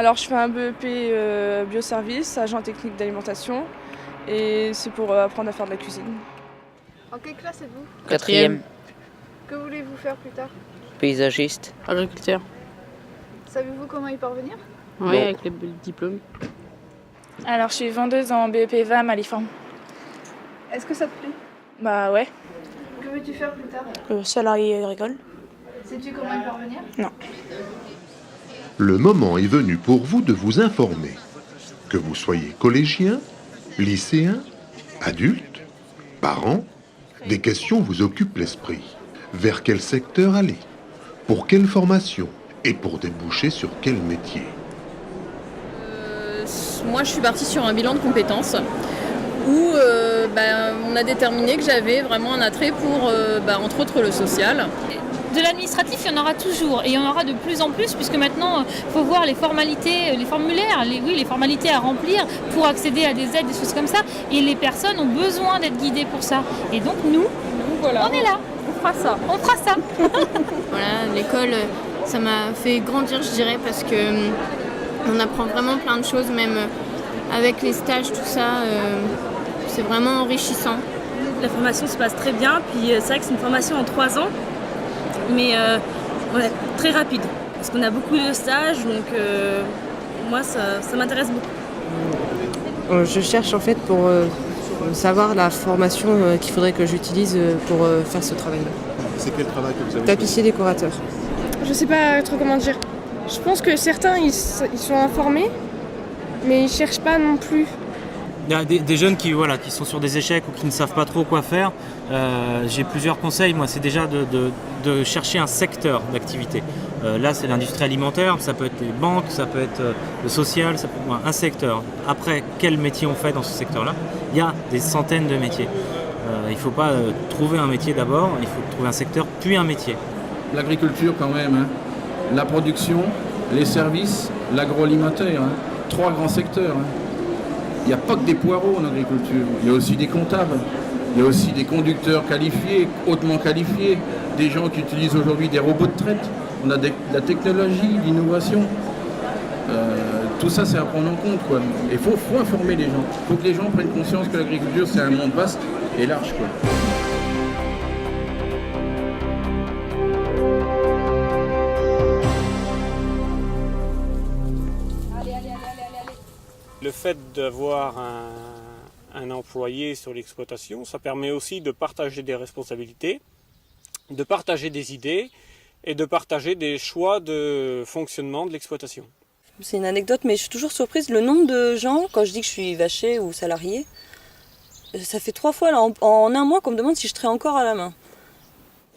Alors je fais un BEP bioservice, agent technique d'alimentation et c'est pour apprendre à faire de la cuisine. En quelle classe êtes-vous? Quatrième. Que voulez-vous faire plus tard? Paysagiste. Agriculteur. Savez-vous comment y parvenir? Oui, Non. avec les diplômes. Alors, je suis vendeuse en BEP VAM à l'IFAM. Est-ce que ça te plaît? Bah ouais, Que veux-tu faire plus tard? salarié agricole. Sais-tu comment y parvenir? Non. Le moment est venu pour vous de vous informer. Que vous soyez collégien, lycéen, adulte, parent, des questions vous occupent l'esprit. Vers quel secteur aller? Pour quelle formation? Et pour déboucher sur quel métier? Moi, je suis partie sur un bilan de compétences où on a déterminé que j'avais vraiment un attrait pour, entre autres, le social. De l'administratif, il y en aura toujours et il y en aura de plus en plus puisque maintenant, il faut voir les formalités, les formulaires, les formalités à remplir pour accéder à des aides, des choses comme ça. Et les personnes ont besoin d'être guidées pour ça. Et donc nous, Voilà, on est là. on fera ça. On fera ça. Voilà, l'école, ça m'a fait grandir, je dirais, parce que on apprend vraiment plein de choses, même avec les stages, tout ça, c'est vraiment enrichissant. La formation se passe très bien, puis c'est vrai que c'est une formation en 3 ans, mais très rapide, parce qu'on a beaucoup de stages, donc moi ça m'intéresse beaucoup. Je cherche en fait pour savoir la formation qu'il faudrait que j'utilise pour faire ce travail-là. C'est quel travail que vous avez? Tapissier décorateur. Je sais pas trop comment dire. Je pense que certains ils sont informés, mais ils cherchent pas non plus. Il y a des jeunes qui sont sur des échecs ou qui ne savent pas trop quoi faire. J'ai plusieurs conseils. Moi, c'est déjà de chercher un secteur d'activité. Là, c'est l'industrie alimentaire, ça peut être les banques, ça peut être le social, ça peut être un secteur. Après, quel métier on fait dans ce secteur-là? Il y a des centaines de métiers. Il ne faut pas trouver un métier d'abord, il faut trouver un secteur, puis un métier. L'agriculture quand même, hein. La production, les services, l'agroalimentaire, hein. 3 grands secteurs. Hein. Il n'y a pas que des poireaux en agriculture, il y a aussi des comptables, il y a aussi des conducteurs qualifiés, hautement qualifiés, des gens qui utilisent aujourd'hui des robots de traite, on a de la technologie, l'innovation. Tout ça, c'est à prendre en compte, quoi. Il faut informer les gens. Il faut que les gens prennent conscience que l'agriculture, c'est un monde vaste et large, quoi. Le fait d'avoir un employé sur l'exploitation, ça permet aussi de partager des responsabilités, de partager des idées et de partager des choix de fonctionnement de l'exploitation. C'est une anecdote, mais je suis toujours surprise. Le nombre de gens, quand je dis que je suis vachée ou salariée, ça fait 3 fois là, en un mois qu'on me demande si je traite encore à la main.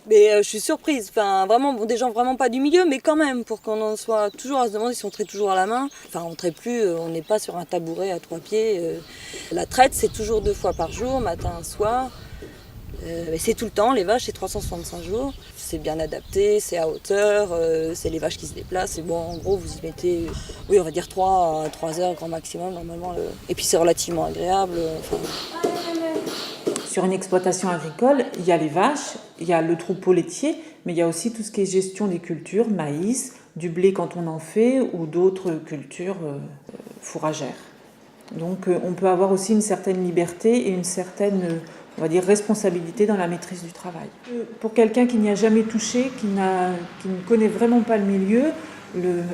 Mais je suis surprise, enfin vraiment, des gens vraiment pas du milieu, mais quand même, pour qu'on en soit toujours à se demander si on traite toujours à la main. Enfin, on traite plus, on n'est pas sur un tabouret à 3 pieds. La traite, c'est toujours 2 fois par jour, matin, soir. C'est tout le temps, les vaches, c'est 365 jours. C'est bien adapté, c'est à hauteur, c'est les vaches qui se déplacent. Et bon, en gros, vous y mettez, oui, on va dire 3 heures grand maximum, normalement. Et puis c'est relativement agréable. Sur une exploitation agricole, il y a les vaches, il y a le troupeau laitier, mais il y a aussi tout ce qui est gestion des cultures, maïs, du blé quand on en fait, ou d'autres cultures fourragères. Donc on peut avoir aussi une certaine liberté et une certaine, on va dire, responsabilité dans la maîtrise du travail. Pour quelqu'un qui n'y a jamais touché, qui ne connaît vraiment pas le milieu, le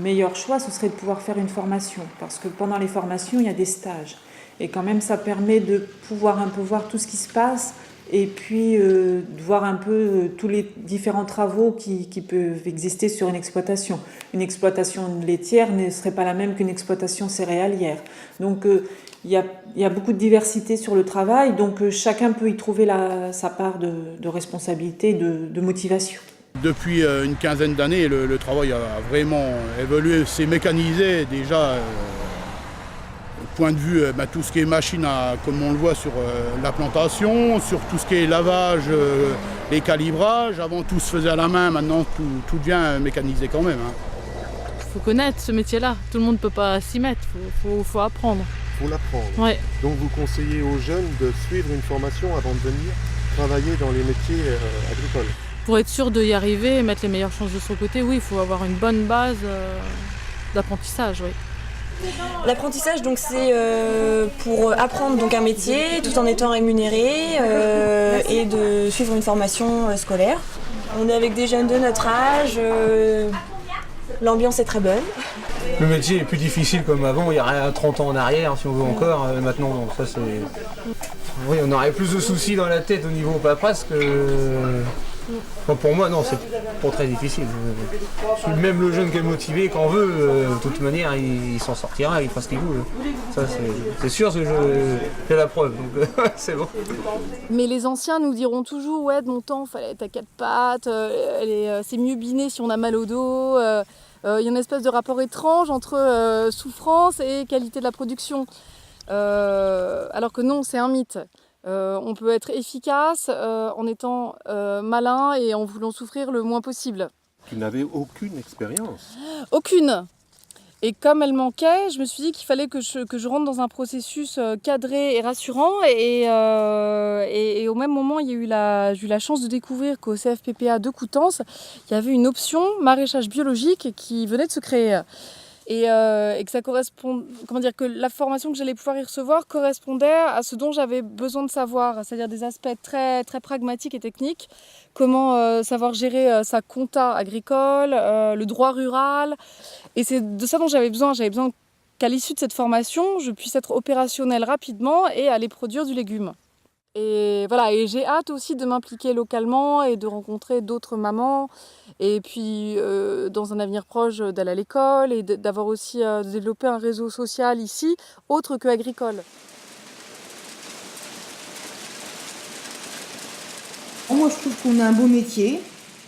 meilleur choix, ce serait de pouvoir faire une formation. Parce que pendant les formations, il y a des stages. Et quand même, ça permet de pouvoir un peu voir tout ce qui se passe et puis de voir un peu tous les différents travaux qui peuvent exister sur une exploitation. Une exploitation laitière ne serait pas la même qu'une exploitation céréalière. Donc, il y a beaucoup de diversité sur le travail, donc chacun peut y trouver sa part de responsabilité, de motivation. Depuis une quinzaine d'années, le travail a vraiment évolué, c'est mécanisé déjà. Point de vue, tout ce qui est machine, comme on le voit sur la plantation, sur tout ce qui est lavage, les calibrages. Avant, tout se faisait à la main, maintenant, tout devient mécanisé quand même. Il faut connaître ce métier-là. Tout le monde ne peut pas s'y mettre, faut apprendre. Il faut l'apprendre. Ouais. Donc vous conseillez aux jeunes de suivre une formation avant de venir travailler dans les métiers agricoles. Pour être sûr d'y arriver et mettre les meilleures chances de son côté, oui, il faut avoir une bonne base. d'apprentissage, oui. L'apprentissage, donc, c'est pour apprendre donc, un métier tout en étant rémunéré et de suivre une formation scolaire. On est avec des jeunes de notre âge, l'ambiance est très bonne. Le métier est plus difficile comme avant, il y a 30 ans en arrière, si on veut encore. Maintenant, non, ça c'est... Oui, on aurait plus de soucis dans la tête au niveau paperasse que... Enfin, pour moi, non, c'est pas très difficile. Même le jeune qui est motivé, quand on veut, de toute manière, il s'en sortira, il fera ce qu'il veut. Ça, c'est sûr que j'ai la preuve, donc c'est bon. Mais les anciens nous diront toujours, ouais, de mon temps, il fallait être à 4 pattes, c'est mieux biné si on a mal au dos. Il y a une espèce de rapport étrange entre souffrance et qualité de la production. Alors que non, c'est un mythe. On peut être efficace en étant malin et en voulant souffrir le moins possible. Tu n'avais aucune expérience? Aucune. Et comme elle manquait, je me suis dit qu'il fallait que je rentre dans un processus cadré et rassurant. Et au même moment, j'ai eu la chance de découvrir qu'au CFPPA de Coutances, il y avait une option maraîchage biologique qui venait de se créer. Et que ça correspond, que la formation que j'allais pouvoir y recevoir correspondait à ce dont j'avais besoin de savoir, c'est-à-dire des aspects très, très pragmatiques et techniques, comment savoir gérer sa compta agricole, le droit rural, et c'est de ça dont j'avais besoin qu'à l'issue de cette formation, je puisse être opérationnelle rapidement et aller produire du légume. Et voilà, et j'ai hâte aussi de m'impliquer localement et de rencontrer d'autres mamans. Et puis, dans un avenir proche, d'aller à l'école et d'avoir aussi de développer un réseau social ici, autre que agricole. Moi, je trouve qu'on a un beau métier.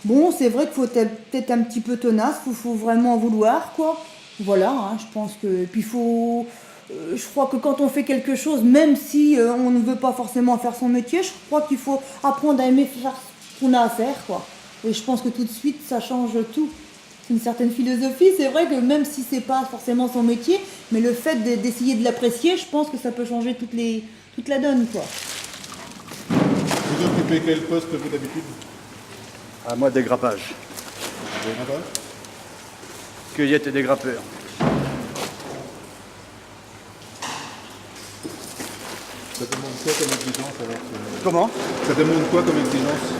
Bon, c'est vrai qu'il faut peut-être un petit peu tenace, il faut vraiment en vouloir, quoi. Voilà, hein, je pense que... Puis je crois que quand on fait quelque chose, même si on ne veut pas forcément faire son métier, je crois qu'il faut apprendre à aimer faire ce qu'on a à faire, quoi. Et je pense que tout de suite, ça change tout. C'est une certaine philosophie. C'est vrai que même si c'est pas forcément son métier, mais le fait d'essayer de l'apprécier, je pense que ça peut changer toute la donne, quoi. Vous occupez quel poste, vous, d'habitude? À moi, dégrappage. Dégrappage? Cueillette et dégrappeur. Ça demande quoi comme exigence alors? Comment? Ça demande quoi comme exigence?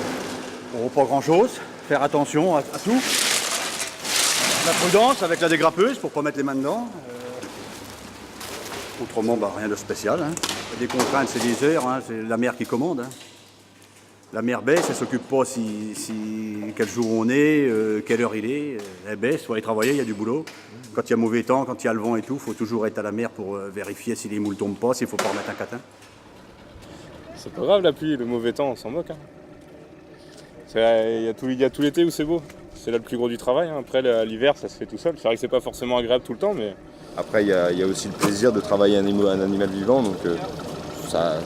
Oh, pas grand-chose. Faire attention à tout. La prudence avec la dégrappeuse pour pas mettre les mains dedans. Autrement, rien de spécial. Hein. Des contraintes, c'est des heures. Hein. C'est la mère qui commande. Hein. La mère baisse, elle s'occupe pas quel jour on est, quelle heure il est. Elle baisse, il faut aller travailler, il y a du boulot. Quand il y a mauvais temps, quand il y a le vent et tout, il faut toujours être à la mer pour vérifier si les moules tombent pas, s'il faut pas remettre un catin. C'est pas grave la pluie, le mauvais temps, on s'en moque. Hein. Il y a tout l'été où c'est beau. C'est là le plus gros du travail. Hein. Après, l'hiver, ça se fait tout seul. C'est vrai que c'est pas forcément agréable tout le temps, mais... Après, il y a aussi le plaisir de travailler un animal vivant, donc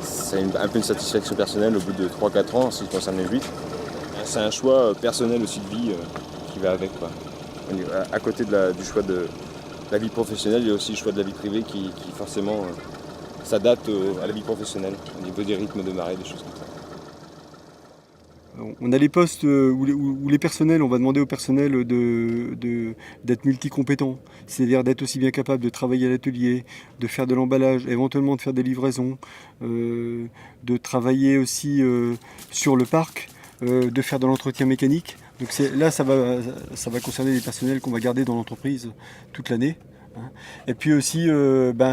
c'est un peu une satisfaction personnelle au bout de 3-4 ans, en ce qui concerne les huîtres. C'est un choix personnel aussi de vie qui va avec, quoi. À côté du choix de la vie professionnelle, il y a aussi le choix de la vie privée qui forcément s'adapte à la vie professionnelle, au niveau des rythmes de marée, des choses comme ça. On a les postes où les personnels, on va demander au personnel d'être multicompétent, c'est-à-dire d'être aussi bien capable de travailler à l'atelier, de faire de l'emballage, éventuellement de faire des livraisons, de travailler aussi sur le parc, de faire de l'entretien mécanique. Donc là, ça va concerner les personnels qu'on va garder dans l'entreprise toute l'année. Et puis aussi,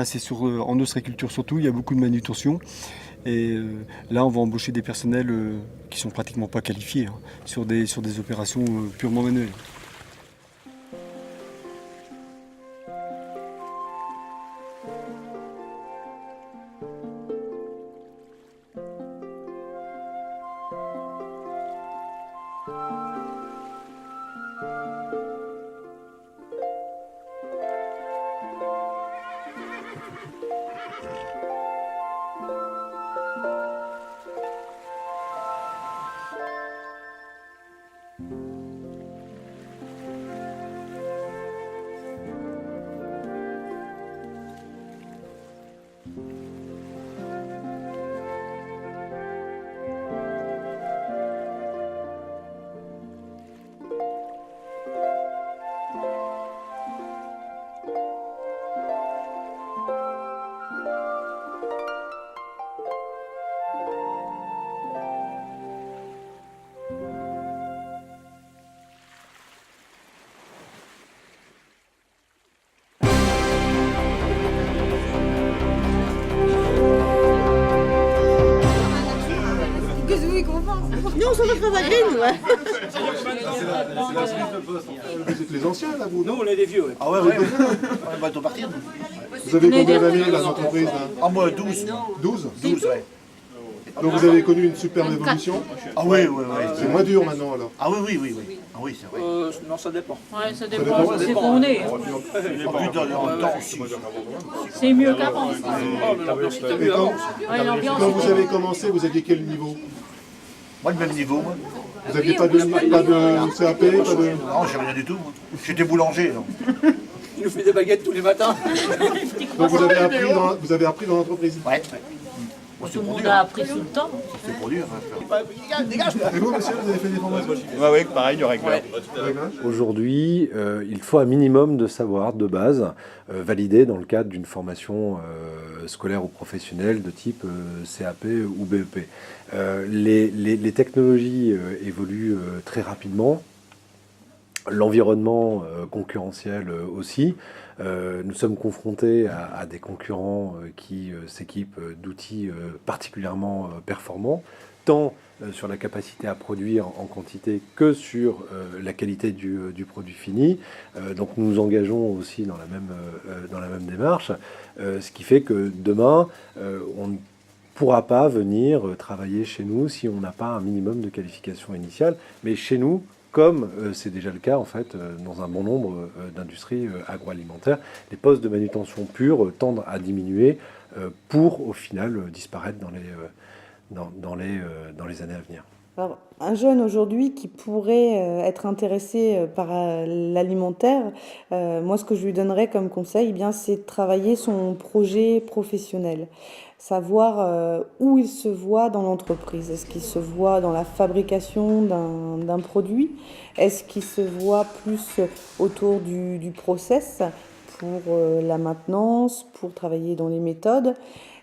c'est en ostréiculture surtout, il y a beaucoup de manutention. Et là, on va embaucher des personnels qui sont pratiquement pas qualifiés sur des opérations purement manuelles. ça va travailler, nous. Hein. Vous êtes les anciens, là, vous? Nous, on est des vieux. Ah ouais, on va bientôt partir. Vous avez combien d'années dans l'entreprise là? Ah, moi, 12. 12? 12, ouais. Donc vous avez connu une superbe évolution? Ah oui, oui, oui. C'est moins dur maintenant, alors? Ah oui, oui, oui, oui. Ah oui, c'est vrai. Non, ça dépend. Ouais, ça dépend. dépend. C'est qu'on est. C'est mieux qu'avant. Et quand vous avez commencé, vous aviez quel niveau? Moi, le même niveau, moi. Vous n'aviez pas de CAP, pas de... Non, j'ai rien du tout, moi. J'étais boulanger, donc. Il nous fait des baguettes tous les matins. Donc vous avez appris dans l'entreprise? Ouais. Tout le monde a appris sous le temps. C'est pour dur. Et vous, monsieur, vous avez fait des formations? Oui, pareil, du réglage. Aujourd'hui, il faut un minimum de savoir de base validé dans le cadre d'une formation scolaire ou professionnelle de type CAP ou BEP. Les technologies évoluent très rapidement. L'environnement concurrentiel aussi. Nous sommes confrontés à des concurrents qui s'équipent d'outils particulièrement performants, tant sur la capacité à produire en quantité que sur la qualité du produit fini. Donc nous nous engageons aussi dans la même démarche, ce qui fait que demain, on ne pourra pas venir travailler chez nous si on n'a pas un minimum de qualification initiale. Mais chez nous, comme c'est déjà le cas en fait dans un bon nombre d'industries agroalimentaires, les postes de manutention pure tendent à diminuer pour au final disparaître dans les années à venir. Alors, un jeune aujourd'hui qui pourrait être intéressé par l'alimentaire, moi ce que je lui donnerais comme conseil, eh bien, c'est de travailler son projet professionnel. Savoir où il se voit dans l'entreprise. Est-ce qu'il se voit dans la fabrication d'un produit? Est-ce qu'il se voit plus autour du process pour la maintenance, pour travailler dans les méthodes?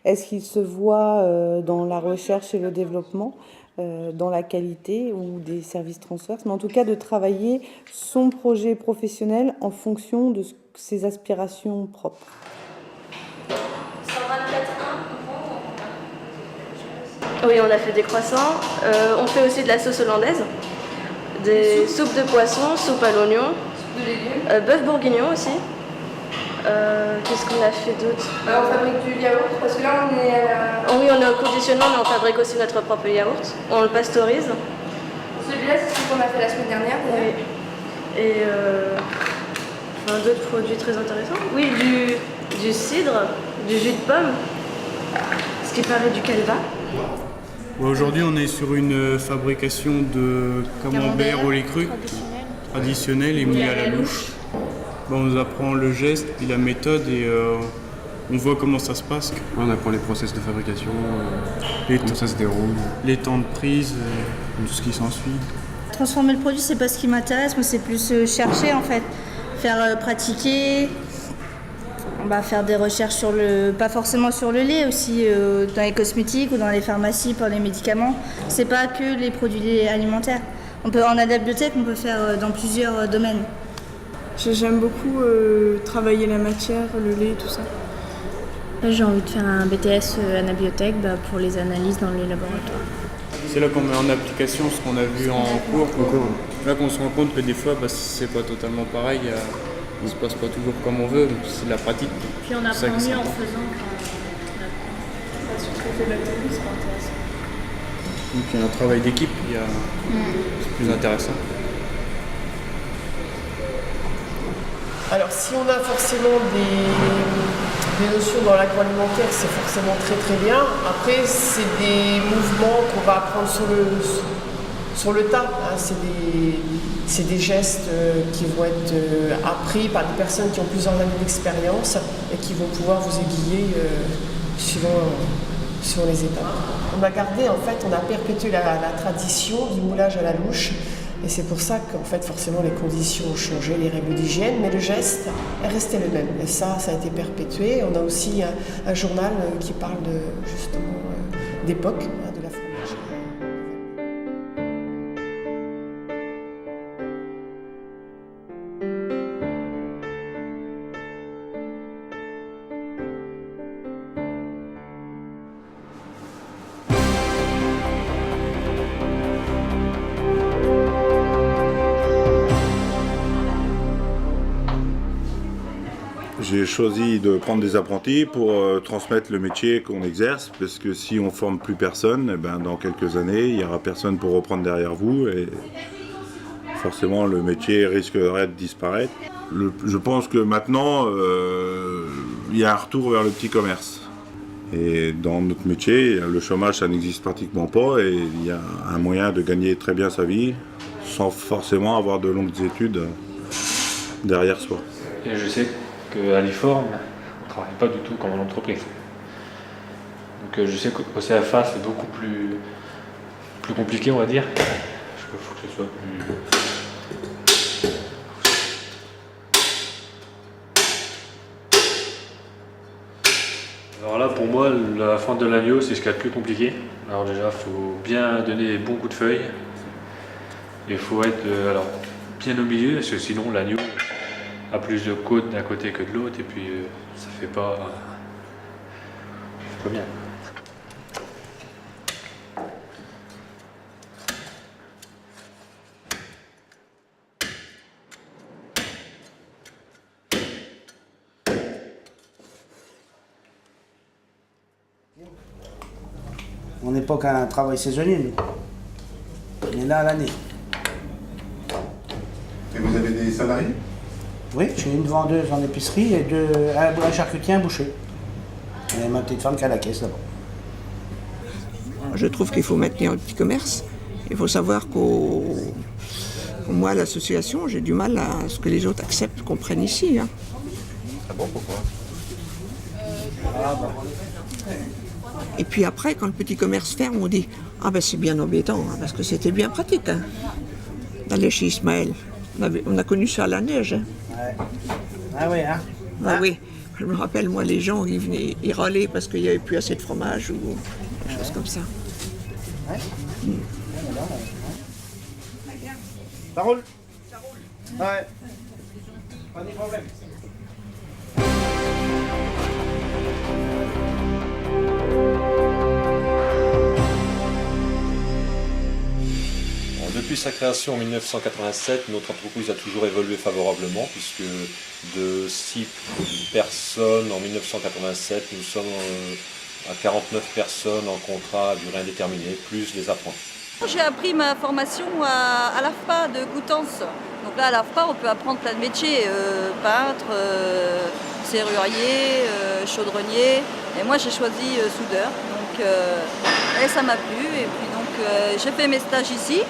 Est-ce qu'il se voit dans la recherche et le développement, dans la qualité ou des services transverses? Mais en tout cas, de travailler son projet professionnel en fonction de ses aspirations propres. Oui, on a fait des croissants. On fait aussi de la sauce hollandaise, des soupes de poisson, soupe à l'oignon, bœuf bourguignon aussi. Qu'est-ce qu'on a fait d'autre? On fabrique du yaourt parce que là on est à la... Oui, on est au conditionnement, mais on fabrique aussi notre propre yaourt. On le pasteurise. Celui-là, c'est ce qu'on a fait la semaine dernière. Oui. Et d'autres produits très intéressants. Oui, du cidre, du jus de pomme, ce qui paraît du calva. Aujourd'hui, on est sur une fabrication de camembert au lait cru traditionnel et moulé à la louche. On nous apprend le geste puis la méthode et on voit comment ça se passe. On apprend les process de fabrication, comment ça se déroule. Les temps de prise, tout ce qui s'ensuit. Transformer le produit, c'est pas ce qui m'intéresse, moi c'est plus chercher en fait, faire pratiquer. Faire des recherches pas forcément sur le lait, aussi dans les cosmétiques ou dans les pharmacies pour les médicaments. C'est pas que les produits alimentaires. En AdaptBiotech, on peut faire dans plusieurs domaines. J'aime beaucoup travailler la matière, le lait, tout ça. J'ai envie de faire un BTS AnaBiotech pour les analyses dans les laboratoires. C'est là qu'on met en application ce qu'on a vu en cours. Là qu'on se rend compte que des fois, c'est pas totalement pareil. Il ne se passe pas toujours comme on veut, c'est de la pratique. Puis on apprend mieux en faisant. Donc il y a un travail d'équipe, c'est plus intéressant. Alors si on a forcément des notions dans l'agroalimentaire, c'est forcément très très bien. Après, c'est des mouvements qu'on va apprendre sur le tas. C'est des gestes qui vont être appris par des personnes qui ont plusieurs années d'expérience et qui vont pouvoir vous aiguiller suivant les étapes. On a gardé, en fait, on a perpétué la tradition du moulage à la louche. Et c'est pour ça qu'en fait, forcément, les conditions ont changé, les règles d'hygiène, mais le geste est resté le même. Et ça a été perpétué. On a aussi un journal qui parle justement d'époque, de la fromagerie. J'ai choisi de prendre des apprentis pour transmettre le métier qu'on exerce, parce que si on ne forme plus personne, eh ben, dans quelques années, il n'y aura personne pour reprendre derrière vous et forcément le métier risquerait de disparaître. Je pense que maintenant, il y a un retour vers le petit commerce. Et dans notre métier, le chômage, ça n'existe pratiquement pas et il y a un moyen de gagner très bien sa vie sans forcément avoir de longues études derrière soi. Et je sais qu'à l'IFOR, on ne travaille pas du tout comme en entreprise. Donc je sais qu'au CFA, c'est beaucoup plus compliqué, on va dire. Il faut que ce soit plus... Alors là, pour moi, la fente de l'agneau, c'est ce qu'il y a de plus compliqué. Alors déjà, il faut bien donner les bons coups de feuille. Il faut être bien au milieu, parce que sinon l'agneau a plus de côtes d'un côté que de l'autre, et puis ça fait pas bien. On n'est pas qu'un travail saisonnier, nous. On est là à l'année. Et vous avez des salariés? Oui, j'ai une vendeuse en épicerie et un charcutier, un boucher. Et ma petite femme qui a la caisse là-bas. Je trouve qu'il faut maintenir le petit commerce. Il faut savoir moi, l'association, j'ai du mal à ce que les autres acceptent qu'on prenne ici. Hein. Ah bon, pourquoi? Et puis après, quand le petit commerce ferme, on dit « Ah ben c'est bien embêtant, hein, parce que c'était bien pratique hein, d'aller chez Ismaël. » On a connu ça à la neige. Hein. Ouais. Ah oui, hein? Ah oui, je me rappelle, moi, les gens, ils venaient, ils râlaient parce qu'il n'y avait plus assez de fromage ou des choses comme ça. Ouais. Ça roule? Ouais. Pas de problème. Depuis sa création en 1987, notre entreprise a toujours évolué favorablement, puisque de 6 personnes en 1987, nous sommes à 49 personnes en contrat à durée indéterminée, plus les apprentis. J'ai appris ma formation à l'AFPA de Coutances. Donc là, à l'AFPA, on peut apprendre plein de métiers, peintre, serrurier, chaudronnier. Et moi, j'ai choisi soudeur. Donc, et ça m'a plu. Et puis donc, j'ai fait mes stages ici.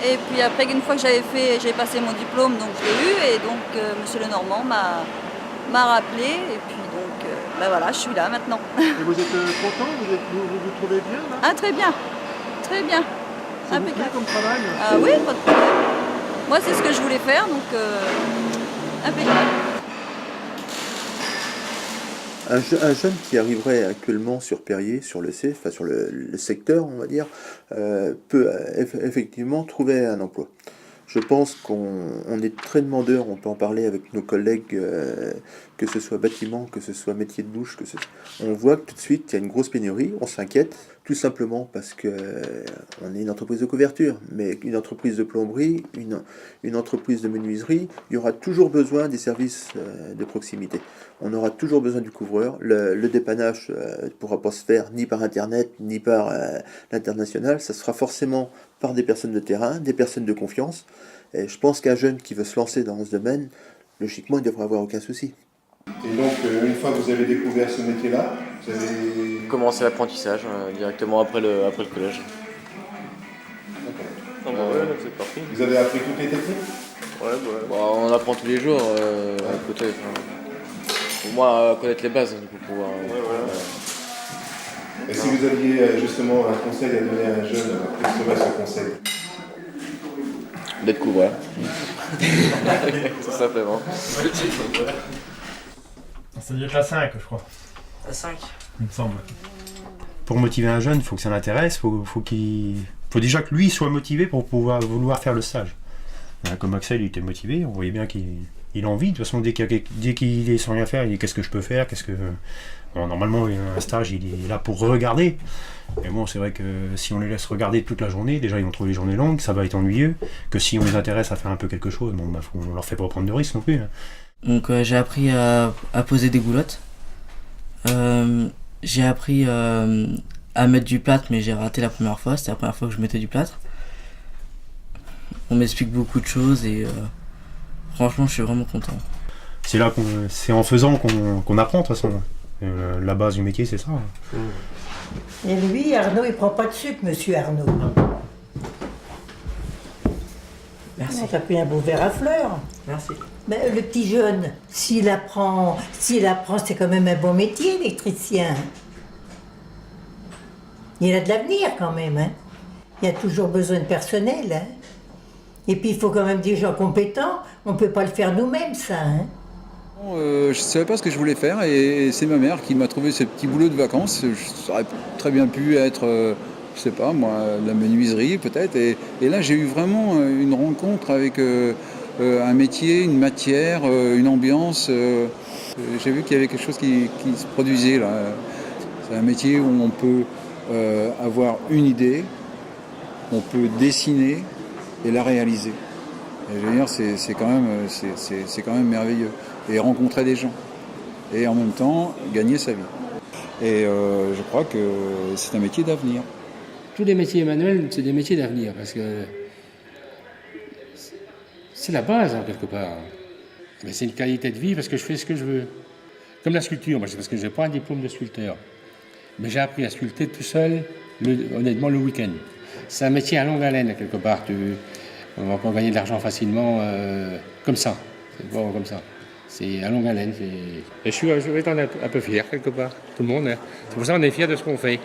Et puis après, une fois que j'ai passé mon diplôme, donc je l'ai eu. Et donc, Monsieur Lenormand m'a rappelé. Et puis donc, ben voilà, je suis là maintenant. Et vous êtes content? Vous trouvez bien là? Ah, très bien. Très bien. Ça vous plaît comme travail? Ah oui, pas de problème. Moi, c'est ce que je voulais faire, donc impeccable. Un jeune qui arriverait actuellement sur Perrier, sur le secteur, on va dire, peut effectivement trouver un emploi. Je pense qu'on est très demandeur, on peut en parler avec nos collègues, que ce soit bâtiment, que ce soit métier de bouche, on voit que tout de suite il y a une grosse pénurie, on s'inquiète, tout simplement parce que on est une entreprise de couverture, mais une entreprise de plomberie, une entreprise de menuiserie, il y aura toujours besoin des services de proximité. On aura toujours besoin du couvreur, le dépannage ne pourra pas se faire ni par internet, ni par l'international, ça sera forcément par des personnes de terrain, des personnes de confiance. Et je pense qu'un jeune qui veut se lancer dans ce domaine, logiquement, il ne devrait avoir aucun souci. Et donc, une fois que vous avez découvert ce métier-là, vous avez commencé l'apprentissage directement après le collège. Vous avez appris toutes les techniques? Ouais, on apprend tous les jours, peut-être. Au moins connaître les bases pour pouvoir. Et si vous aviez justement un conseil à donner à un jeune, quel serait ce conseil? D'être couvreur. Tout simplement. Ça doit être la 5, je crois. La 5. Il me semble. Pour motiver un jeune, il faut que ça l'intéresse, faut déjà que lui soit motivé pour vouloir faire le stage. Comme Axel, il était motivé, on voyait bien qu'il a envie. De toute façon, dès qu'il est sans rien faire, il dit qu'est-ce que je peux faire, Bon, normalement, un stage, il est là pour regarder. Mais bon, c'est vrai que si on les laisse regarder toute la journée, déjà ils vont trouver les journées longues, ça va être ennuyeux. Que si on les intéresse à faire un peu quelque chose, bon, on leur fait pas prendre de risques non plus. Hein. Donc j'ai appris à poser des goulottes. J'ai appris à mettre du plâtre, mais j'ai raté la première fois. C'était la première fois que je mettais du plâtre. On m'explique beaucoup de choses et franchement, je suis vraiment content. C'est en faisant qu'on apprend de toute façon. La base du métier, c'est ça. Et lui, Arnaud, il prend pas de sucre, monsieur Arnaud. Merci. T'as pris un beau verre à fleurs. Merci. Mais le petit jeune, s'il apprend, c'est quand même un bon métier, électricien. Il a de l'avenir quand même. Hein. Il y a toujours besoin de personnel. Hein. Et puis il faut quand même des gens compétents. On ne peut pas le faire nous-mêmes, ça. Hein. Je ne savais pas ce que je voulais faire et c'est ma mère qui m'a trouvé ce petit boulot de vacances. Ça aurait très bien pu être, je sais pas moi, la menuiserie peut-être. Et là j'ai eu vraiment une rencontre avec un métier, une matière, une ambiance. J'ai vu qu'il y avait quelque chose qui se produisait là. C'est un métier où on peut avoir une idée, on peut dessiner et la réaliser. Et je veux dire, c'est quand même merveilleux. Et rencontrer des gens. Et en même temps, gagner sa vie. Et je crois que c'est un métier d'avenir. Tous les métiers manuels, c'est des métiers d'avenir, parce que c'est la base, hein, quelque part. Mais c'est une qualité de vie, parce que je fais ce que je veux. Comme la sculpture, moi, c'est parce que je n'ai pas un diplôme de sculpteur. Mais j'ai appris à sculpter tout seul, honnêtement, le week-end. C'est un métier à longue haleine, quelque part. On ne va pas gagner de l'argent facilement comme ça. C'est pas comme ça. C'est à longue haleine. Et je vais être un peu fier, quelque part. Tout le monde. Hein. C'est pour ça qu'on est fier de ce qu'on fait.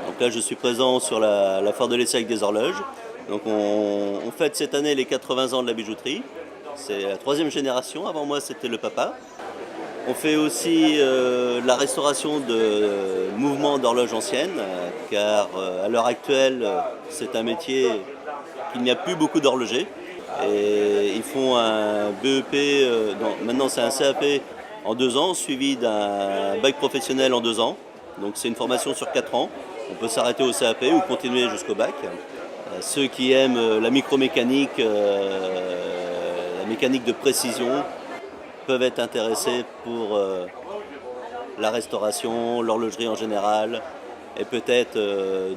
Donc là, je suis présent sur la foire de l'essai avec des horloges. Donc on fête cette année les 80 ans de la bijouterie. C'est la 3e génération. Avant moi, c'était le papa. On fait aussi la restauration de mouvements d'horloges anciennes, car à l'heure actuelle, c'est un métier qu'il n'y a plus beaucoup d'horlogers. Et ils font un BEP, maintenant c'est un CAP en 2 ans, suivi d'un bac professionnel en 2 ans. Donc c'est une formation sur 4 ans. On peut s'arrêter au CAP ou continuer jusqu'au bac. Ceux qui aiment la micromécanique, la mécanique de précision, peuvent être intéressés pour la restauration, l'horlogerie en général, et peut-être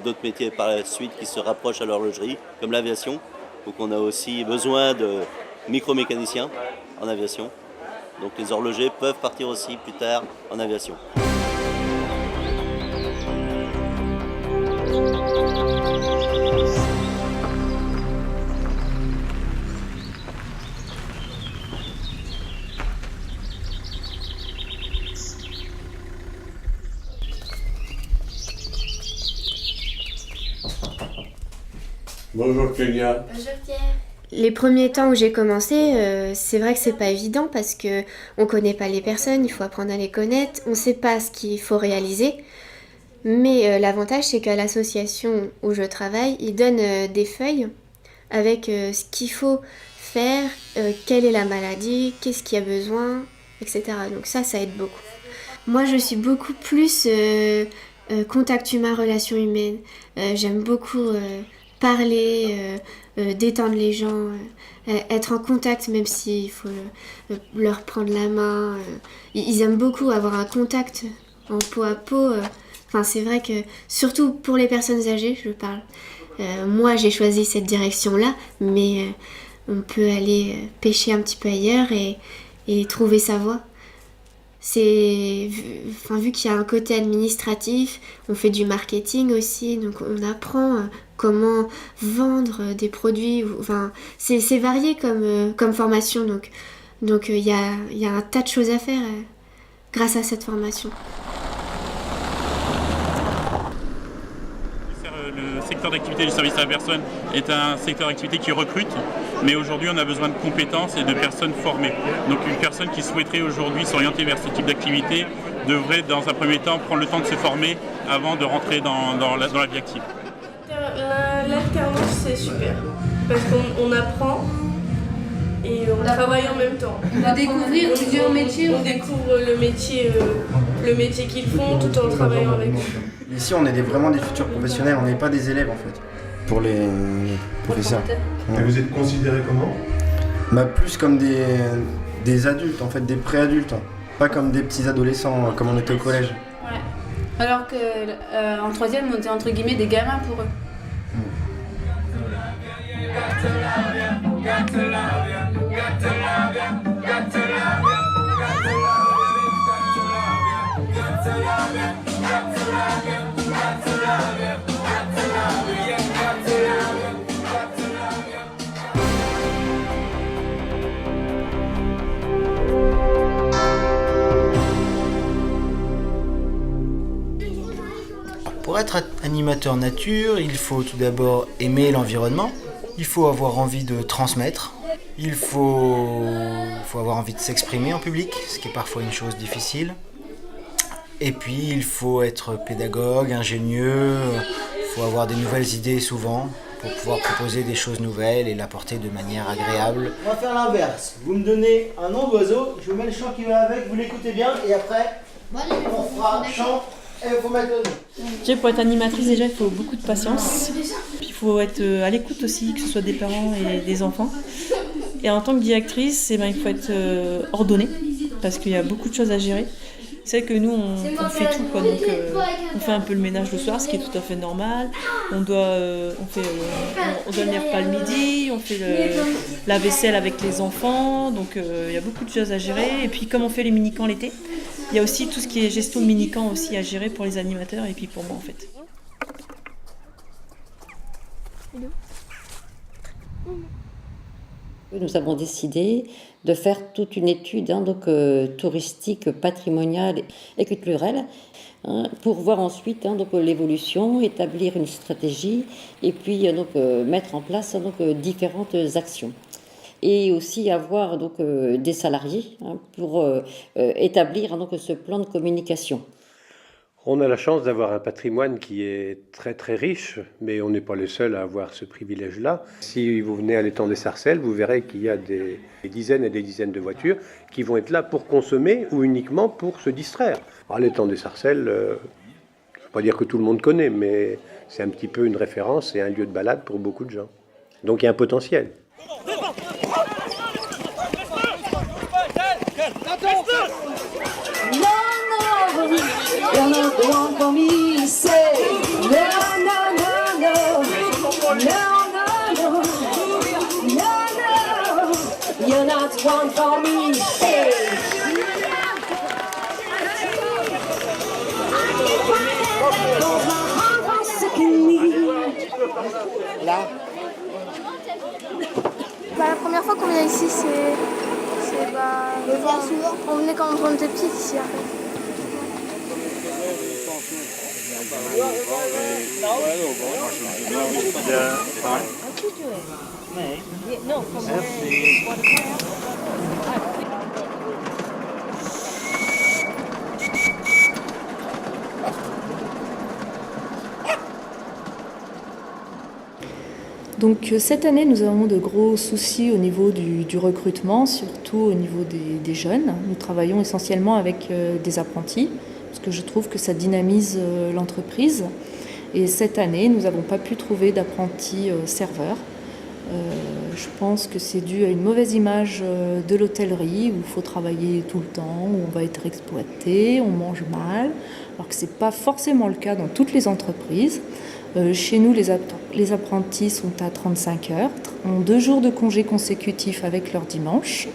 d'autres métiers par la suite qui se rapprochent à l'horlogerie, comme l'aviation. Donc on a aussi besoin de micromécaniciens en aviation. Donc les horlogers peuvent partir aussi plus tard en aviation. Bonjour Clélia. Bonjour Pierre. Les premiers temps où j'ai commencé, c'est vrai que c'est pas évident parce que on connaît pas les personnes, il faut apprendre à les connaître, on sait pas ce qu'il faut réaliser. Mais l'avantage c'est qu'à l'association où je travaille, ils donnent des feuilles avec ce qu'il faut faire, quelle est la maladie, qu'est-ce qu'il y a besoin, etc. Donc ça aide beaucoup. Moi je suis beaucoup plus contact humain, relation humaine. J'aime beaucoup parler, détendre les gens, être en contact même s'il faut leur prendre la main. Ils aiment beaucoup avoir un contact en peau à peau. Enfin, c'est vrai que surtout pour les personnes âgées, je parle. Moi, j'ai choisi cette direction-là, mais on peut aller pêcher un petit peu ailleurs et trouver sa voie. Vu qu'il y a un côté administratif, on fait du marketing aussi, donc on apprend comment vendre des produits. Enfin, c'est varié comme formation, donc il y a un tas de choses à faire grâce à cette formation. Le secteur d'activité du service à la personne est un secteur d'activité qui recrute, mais aujourd'hui on a besoin de compétences et de personnes formées. Donc une personne qui souhaiterait aujourd'hui s'orienter vers ce type d'activité devrait dans un premier temps prendre le temps de se former avant de rentrer dans la vie active. L'alternance c'est super, parce qu'on apprend et on travaille en même temps. On va découvrir plusieurs métiers. On découvre le métier qu'ils font tout en travaillant avec eux. Ici, on est vraiment des futurs professionnels, on n'est pas des élèves en fait, pour les professeurs. Et vous êtes considérés comment ? Plus comme des adultes, en fait, des préadultes. Pas comme des petits adolescents, comme on était au collège. Ouais. Alors qu'en troisième, on était entre guillemets des gamins pour eux. Pour être animateur nature, il faut tout d'abord aimer l'environnement, il faut avoir envie de transmettre, il faut avoir envie de s'exprimer en public, ce qui est parfois une chose difficile. Et puis il faut être pédagogue, ingénieux, il faut avoir des nouvelles idées souvent pour pouvoir proposer des choses nouvelles et l'apporter de manière agréable. On va faire l'inverse. Vous me donnez un nom d'oiseau, je vous mets le chant qui va avec, vous l'écoutez bien et après on fera chant et il faut mettre le nom. Pour être animatrice, déjà, il faut beaucoup de patience. Puis il faut être à l'écoute aussi, que ce soit des parents et des enfants. Et en tant que directrice, il faut être ordonnée, parce qu'il y a beaucoup de choses à gérer. C'est vrai que nous, on fait tout, quoi. Donc, on fait un peu le ménage le soir, ce qui est tout à fait normal. On doit donner les repas le midi, on fait la vaisselle avec les enfants. Donc, il y a beaucoup de choses à gérer. Et puis, comme on fait les mini-camps l'été, il y a aussi tout ce qui est gestion de mini-camps aussi à gérer pour les animateurs et puis pour moi, en fait. Nous avons décidé de faire toute une étude touristique, patrimoniale et culturelle pour voir ensuite l'évolution, établir une stratégie et puis mettre en place différentes actions. Et aussi avoir des salariés pour établir ce plan de communication. On a la chance d'avoir un patrimoine qui est très très riche, mais on n'est pas les seuls à avoir ce privilège-là. Si vous venez à l'étang des Sarcelles, vous verrez qu'il y a des dizaines et des dizaines de voitures qui vont être là pour consommer ou uniquement pour se distraire. Alors, l'étang des Sarcelles, je ne veux pas dire que tout le monde connaît, mais c'est un petit peu une référence et un lieu de balade pour beaucoup de gens. Donc il y a un potentiel. You're not the one for me, say no, no, no, no, no, no, no, no, no, you're not the one for me, say. Là. La première fois qu'on vient ici, on venait quand on était petits ici. Donc cette année, nous avons de gros soucis au niveau du recrutement, surtout au niveau des jeunes. Nous travaillons essentiellement avec des apprentis, parce que je trouve que ça dynamise l'entreprise. Et cette année, nous n'avons pas pu trouver d'apprentis serveurs. Je pense que c'est dû à une mauvaise image de l'hôtellerie, où il faut travailler tout le temps, où on va être exploité, on mange mal, alors que ce n'est pas forcément le cas dans toutes les entreprises. Chez nous, les apprentis sont à 35 heures, ont 2 jours de congé consécutifs avec leur dimanche.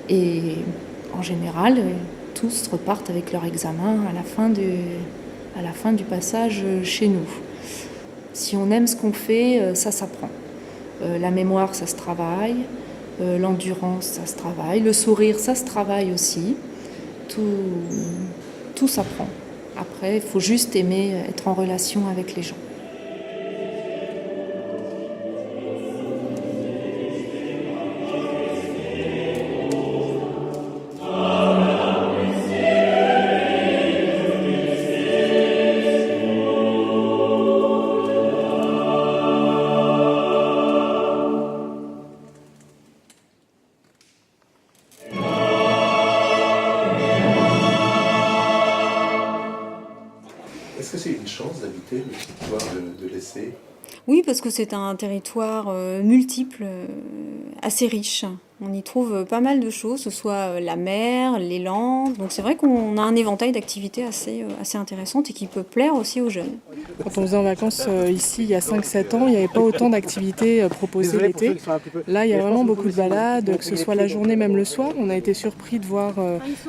Et en général, tous repartent avec leur examen à la fin du passage chez nous. Si on aime ce qu'on fait, ça s'apprend. La mémoire, ça se travaille. L'endurance, ça se travaille. Le sourire, ça se travaille aussi. Tout s'apprend. Après, il faut juste aimer être en relation avec les gens. Est-ce que c'est une chance d'habiter le territoire de l'Essai? Oui, parce que c'est un territoire multiple, assez riche. On y trouve pas mal de choses, que ce soit la mer, les landes. Donc c'est vrai qu'on a un éventail d'activités assez intéressantes et qui peut plaire aussi aux jeunes. Quand on faisait en vacances ici il y a 5-7 ans, il n'y avait pas autant d'activités proposées l'été. Là, il y a vraiment beaucoup de balades, que ce soit la journée, même le soir. On a été surpris de voir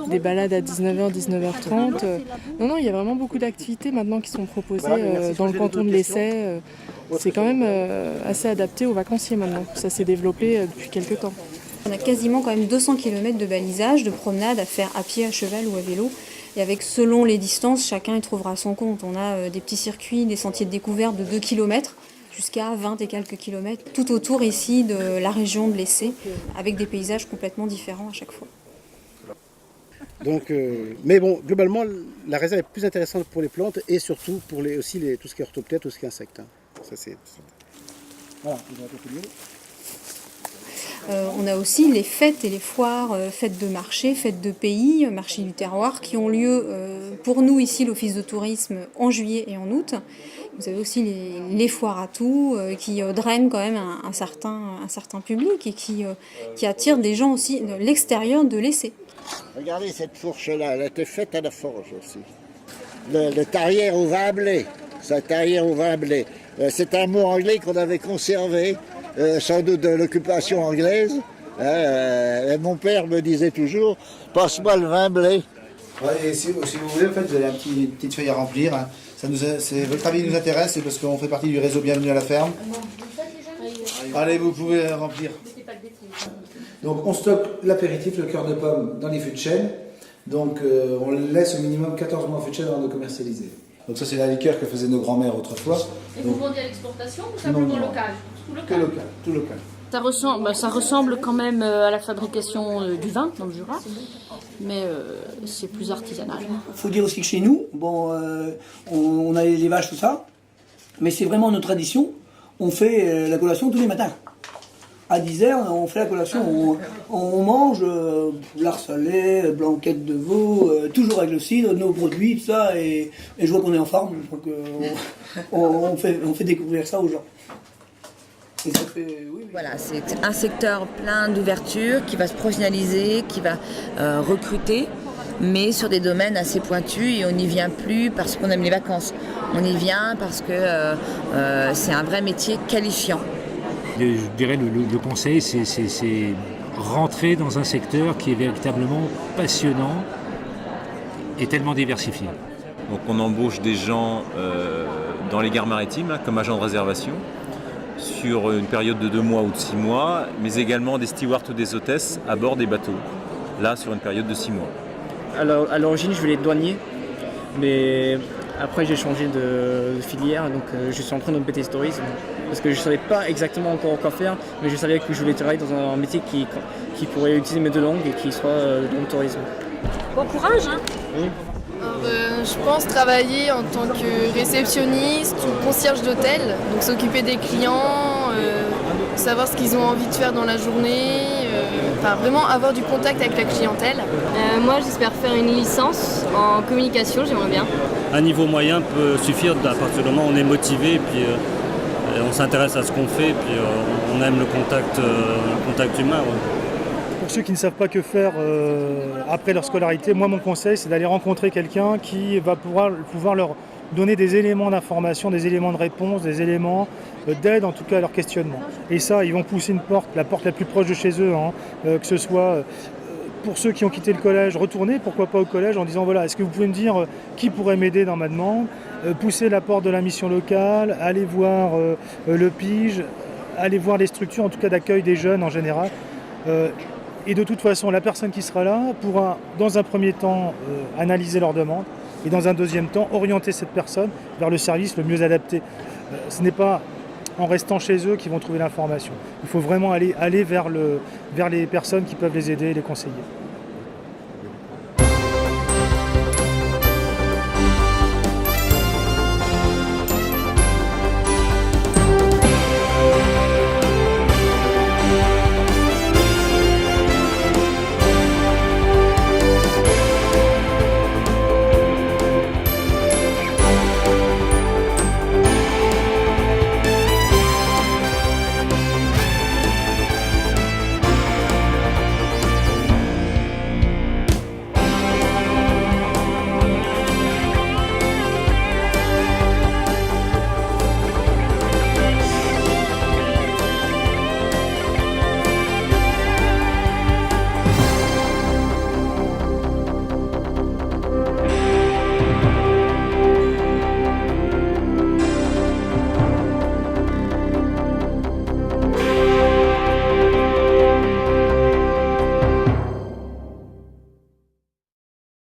des balades à 19h, 19h30. Non, il y a vraiment beaucoup d'activités maintenant qui sont proposées dans le canton de l'Essai. C'est quand même assez adapté aux vacanciers maintenant. Ça s'est développé depuis quelques temps. On a quasiment quand même 200 km de balisage, de promenade à faire à pied, à cheval ou à vélo. Et avec, selon les distances, chacun y trouvera son compte. On a des petits circuits, des sentiers de découverte de 2 km jusqu'à 20 et quelques kilomètres, tout autour ici de la région de l'Essai, avec des paysages complètement différents à chaque fois. Donc, mais bon, globalement, la réserve est plus intéressante pour les plantes et surtout pour tout ce qui est orthoptère, tout ce qui est insectes. Ça, c'est... Voilà, vous avez continué. On a aussi les fêtes et les foires, fêtes de marché, fêtes de pays, marché du terroir, qui ont lieu pour nous ici, l'Office de tourisme, en juillet et en août. Vous avez aussi les foires à tout, qui drainent quand même un certain public et qui attirent des gens aussi de l'extérieur de l'Essai. Regardez cette fourche-là, elle a été faite à la forge aussi. Le tarière au vin à blé, c'est un tarière au vin à blé. C'est un mot anglais qu'on avait conservé, sans doute de l'occupation anglaise. Mon père me disait toujours, passe-moi le vin blé. Ouais, et si vous voulez, en fait, vous avez une petite feuille à remplir. Hein. Votre avis nous intéresse, c'est parce qu'on fait partie du réseau Bienvenue à la ferme. Allez, vous pouvez remplir. Donc on stocke l'apéritif, le cœur de pomme, dans les fûts de chêne. Donc on laisse au minimum 14 mois en fût de chêne avant de commercialiser. Donc ça c'est la liqueur que faisaient nos grands-mères autrefois. Et vous vendez à l'exportation ou simplement local? Que local, tout local. Ça ressemble quand même à la fabrication du vin dans le Jura, mais c'est plus artisanal. Il faut dire aussi que chez nous, on a les vaches, tout ça, mais c'est vraiment notre tradition. On fait la collation tous les matins. À 10h, on fait la collation, on mange lard salé, blanquette de veau, toujours avec le cidre, nos produits, tout ça, et je vois qu'on est en forme, donc on fait découvrir ça aux gens. Et ça fait, oui. Voilà, c'est un secteur plein d'ouverture qui va se professionnaliser, qui va recruter, mais sur des domaines assez pointus, et on n'y vient plus parce qu'on aime les vacances. On y vient parce que c'est un vrai métier qualifiant. Je dirais le conseil, c'est rentrer dans un secteur qui est véritablement passionnant et tellement diversifié. Donc on embauche des gens dans les gares maritimes hein, comme agents de réservation sur une période de 2 mois ou de 6 mois, mais également des stewards ou des hôtesses à bord des bateaux, là sur une période de 6 mois. Alors, à l'origine je voulais être douanier, mais après j'ai changé de filière, donc je suis en train de me péter tourisme. Parce que je ne savais pas exactement encore quoi faire, mais je savais que je voulais travailler dans un métier qui pourrait utiliser mes 2 langues et qui soit dans le tourisme. Bon courage hein. Oui. Je pense travailler en tant que réceptionniste ou concierge d'hôtel, donc s'occuper des clients, savoir ce qu'ils ont envie de faire dans la journée, vraiment avoir du contact avec la clientèle. Moi j'espère faire une licence en communication, j'aimerais bien. Un niveau moyen peut suffire à partir du moment où on est motivé et puis on s'intéresse à ce qu'on fait et puis on aime le contact humain. Ouais. Pour ceux qui ne savent pas que faire après leur scolarité, moi mon conseil c'est d'aller rencontrer quelqu'un qui va pouvoir leur donner des éléments d'information, des éléments de réponse, des éléments d'aide en tout cas à leur questionnement. Et ça, ils vont pousser la porte la plus proche de chez eux, hein, que ce soit pour ceux qui ont quitté le collège, retourner pourquoi pas au collège en disant voilà, est-ce que vous pouvez me dire qui pourrait m'aider dans ma demande, pousser la porte de la mission locale, aller voir le PIGE, aller voir les structures en tout cas d'accueil des jeunes en général. Et de toute façon, la personne qui sera là pourra, dans un premier temps, analyser leurs demandes et dans un deuxième temps, orienter cette personne vers le service le mieux adapté. Ce n'est pas en restant chez eux qu'ils vont trouver l'information. Il faut vraiment aller vers les personnes qui peuvent les aider et les conseiller.